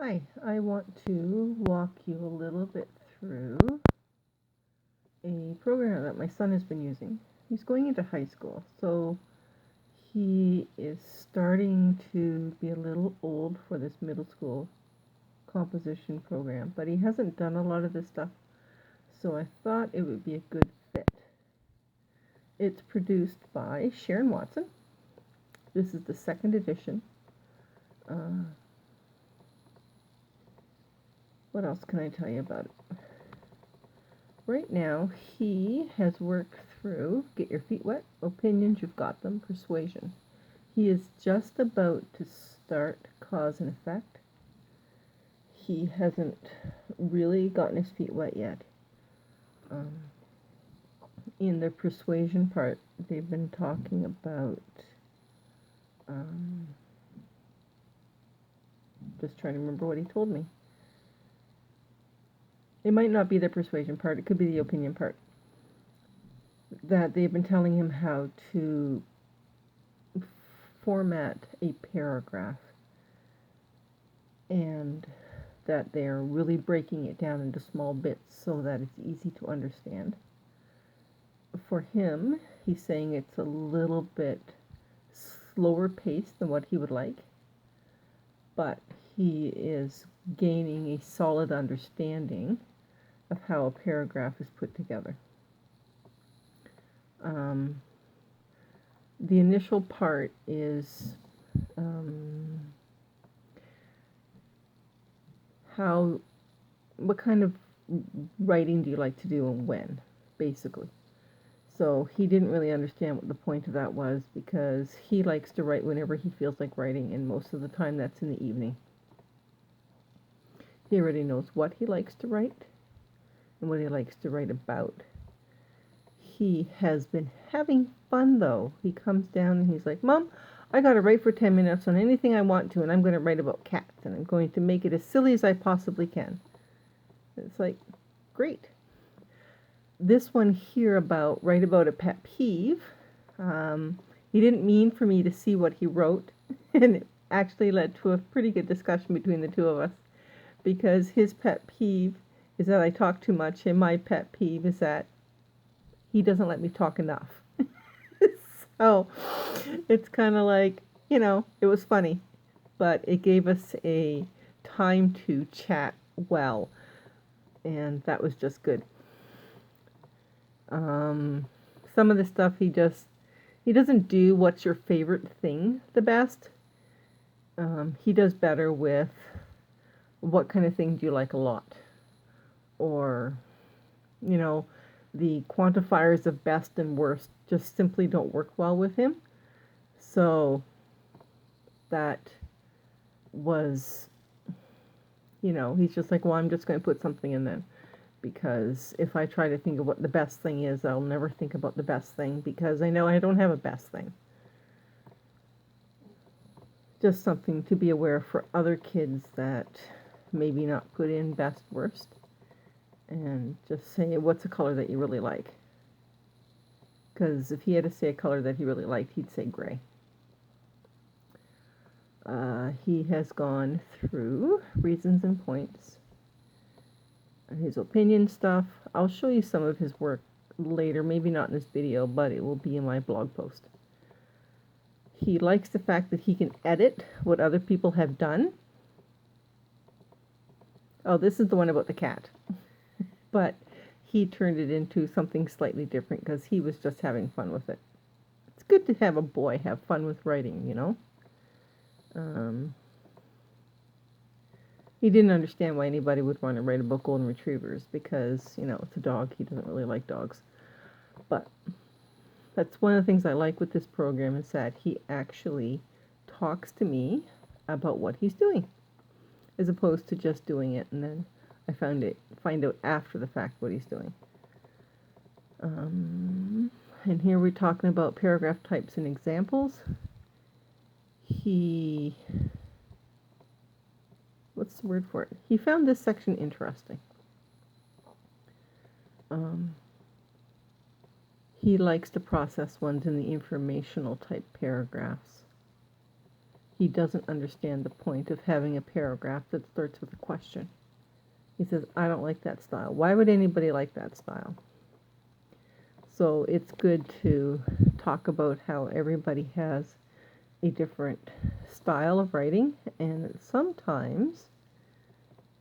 Hi, I want to walk you a little bit through a program that my son has been using. He's going into high school, so he is starting to be a little old for this middle school composition program, but he hasn't done a lot of this stuff, so I thought it would be a good fit. It's produced by Sharon Watson. This is the second edition. What else can I tell you about it? Right now, he has worked through Get Your Feet Wet, Opinions, You've Got Them, Persuasion. He is just about to start Cause and Effect. He hasn't really gotten his feet wet yet. In the persuasion part, they've been talking about just trying to remember what he told me. It might not be the persuasion part, it could be the opinion part. That they've been telling him how to format a paragraph, and that they're really breaking it down into small bits so that it's easy to understand. For him, he's saying it's a little bit slower paced than what he would like, but he is gaining a solid understanding of how a paragraph is put together. The initial part is what kind of writing do you like to do and when, basically. So he didn't really understand what the point of that was, because he likes to write whenever he feels like writing, and most of the time that's in the evening. He already knows what he likes to write and what he likes to write about. He has been having fun, though. He comes down and he's like, Mom, I got to write for 10 minutes on anything I want to, and I'm going to write about cats, and I'm going to make it as silly as I possibly can. It's like, great. This one here write about a pet peeve. He didn't mean for me to see what he wrote, and it actually led to a pretty good discussion between the two of us, because his pet peeve is that I talk too much, and my pet peeve is that he doesn't let me talk enough. So it's kind of like, it was funny, but it gave us a time to chat well, and that was just good. Some of the stuff he doesn't do what's your favorite thing the best. He does better with what kind of thing do you like a lot, or the quantifiers of best and worst just simply don't work well with him. So that was, he's just like, well, I'm just going to put something in then. Because if I try to think of what the best thing is, I'll never think about the best thing, because I know I don't have a best thing. Just something to be aware for other kids that maybe not put in best, worst. And just say, what's a color that you really like? Because if he had to say a color that he really liked, he'd say gray. He has gone through reasons and points and his opinion stuff. I'll show you some of his work later, maybe not in this video, but it will be in my blog post. He likes the fact that he can edit what other people have done. Oh, this is the one about the cat. But he turned it into something slightly different because he was just having fun with it. It's good to have a boy have fun with writing, He didn't understand why anybody would want to write about golden retrievers, because, it's a dog. He doesn't really like dogs. But that's one of the things I like with this program, is that he actually talks to me about what he's doing, as opposed to just doing it and then I find out after the fact what he's doing. And here we're talking about paragraph types and examples. What's the word for it? He found this section interesting. He likes to process ones in the informational type paragraphs. he doesn't understand the point of having a paragraph that starts with a question. He says, I don't like that style. Why would anybody like that style? So it's good to talk about how everybody has a different style of writing, and sometimes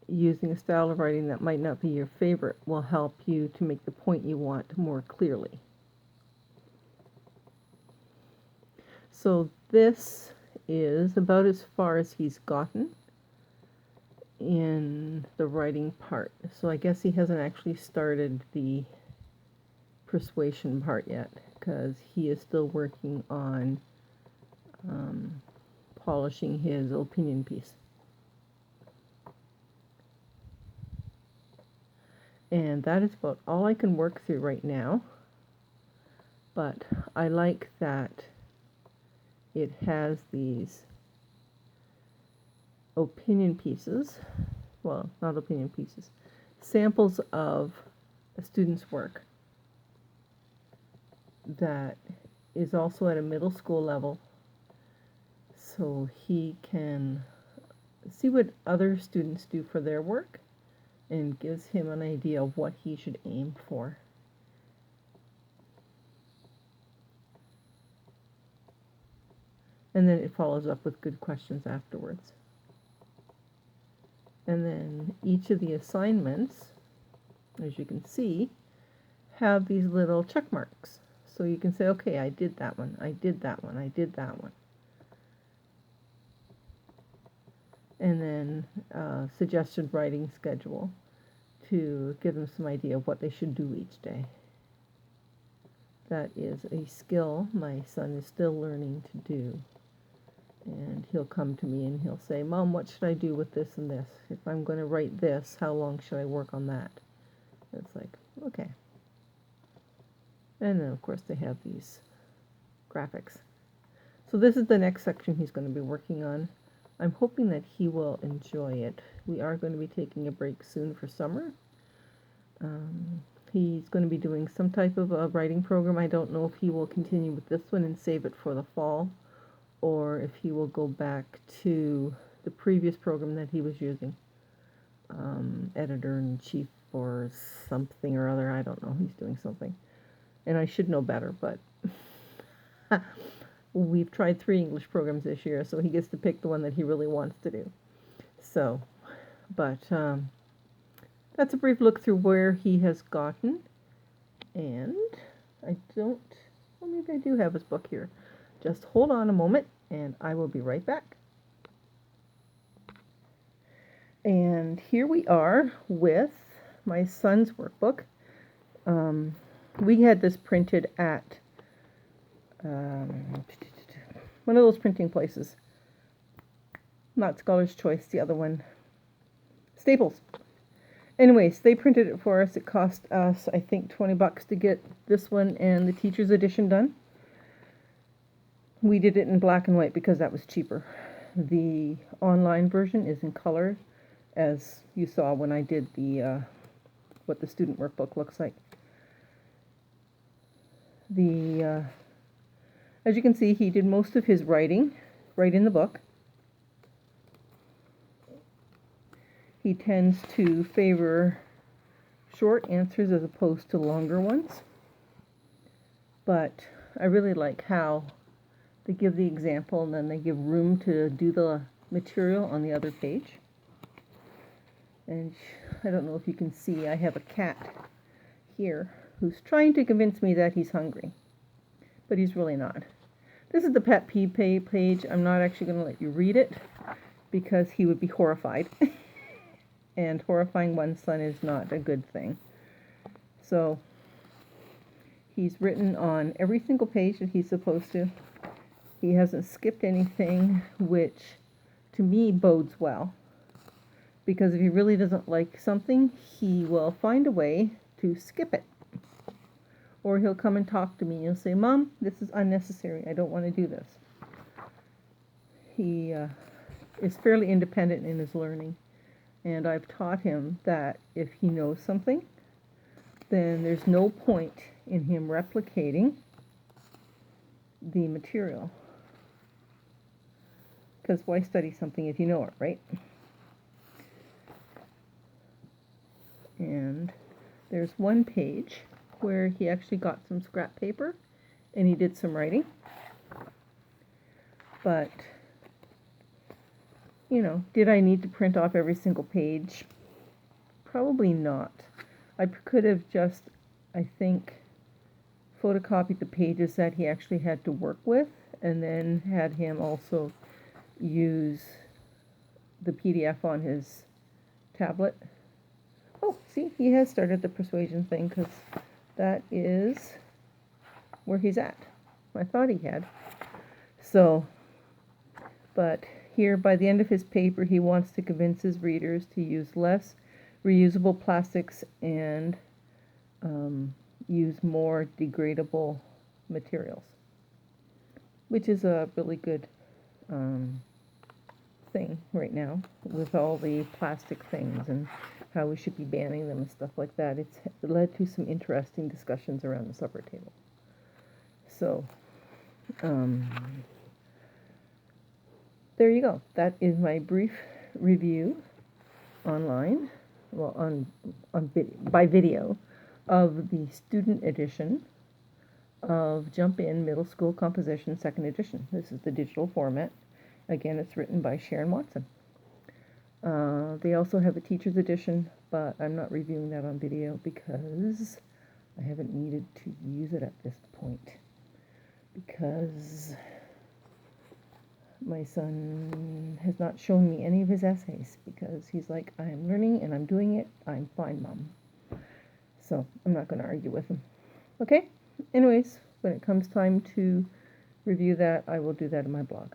using a style of writing that might not be your favorite will help you to make the point you want more clearly. So this is about as far as he's gotten in the writing part. So I guess he hasn't actually started the persuasion part yet, because he is still working on polishing his opinion piece. And that is about all I can work through right now. But I like that it has these opinion pieces, well, not opinion pieces, samples of a student's work that is also at a middle school level, so he can see what other students do for their work and gives him an idea of what he should aim for. And then it follows up with good questions afterwards. And then each of the assignments, as you can see, have these little check marks. So you can say, okay, I did that one, I did that one, I did that one. And then suggested writing schedule to give them some idea of what they should do each day. That is a skill my son is still learning to do. And he'll come to me and he'll say, Mom, what should I do with this and this? If I'm going to write this, how long should I work on that? It's like, okay. And then, of course, they have these graphics. So this is the next section he's going to be working on. I'm hoping that he will enjoy it. We are going to be taking a break soon for summer. He's going to be doing some type of a writing program. I don't know if he will continue with this one and save it for the fall, or if he will go back to the previous program that he was using, editor-in-chief or something or other. I don't know. He's doing something. And I should know better, but we've tried 3 English programs this year, so he gets to pick the one that he really wants to do. So, but that's a brief look through where he has gotten. And I don't, well, maybe I do have his book here. Just hold on a moment, and I will be right back. And here we are with my son's workbook. We had this printed at one of those printing places. Not Scholar's Choice, the other one. Staples. Anyways, they printed it for us. It cost us, I think, $20 to get this one and the teacher's edition done. We did it in black and white because that was cheaper. The online version is in color, as you saw when I did the what the student workbook looks like. As you can see, he did most of his writing right in the book. He tends to favor short answers as opposed to longer ones. But I really like how they give the example and then they give room to do the material on the other page. And I don't know if you can see, I have a cat here who's trying to convince me that he's hungry, but he's really not. This is the pet peeve page. I'm not actually going to let you read it because he would be horrified. And horrifying one's son is not a good thing. So he's written on every single page that he's supposed to. He hasn't skipped anything, which to me bodes well. Because if he really doesn't like something, he will find a way to skip it. Or he'll come and talk to me and he'll say, Mom, this is unnecessary. I don't want to do this. He is fairly independent in his learning. And I've taught him that if he knows something, then there's no point in him replicating the material. because why study something if you know it, right? And there's one page where he actually got some scrap paper and he did some writing. But, you know, did I need to print off every single page? Probably not. I could have just, I think, photocopied the pages that he actually had to work with and then had him also use the PDF on his tablet. Oh, see, he has started the persuasion thing because that is where he's at. I thought he had. So, but here by the end of his paper, he wants to convince his readers to use less reusable plastics and use more degradable materials, which is a really good thing right now with all the plastic things and how we should be banning them and stuff like that. It's led to some interesting discussions around the supper table. So, there you go. That is my brief review online, well, by video, of the student edition of Jump In Middle School Composition 2nd edition. This is the digital format. Again, it's written by Sharon Watson. They also have a teacher's edition, but I'm not reviewing that on video because I haven't needed to use it at this point. Because my son has not shown me any of his essays because he's like, I'm learning and I'm doing it. I'm fine, Mom. So I'm not going to argue with him. Okay? Anyways, when it comes time to review that, I will do that in my blog.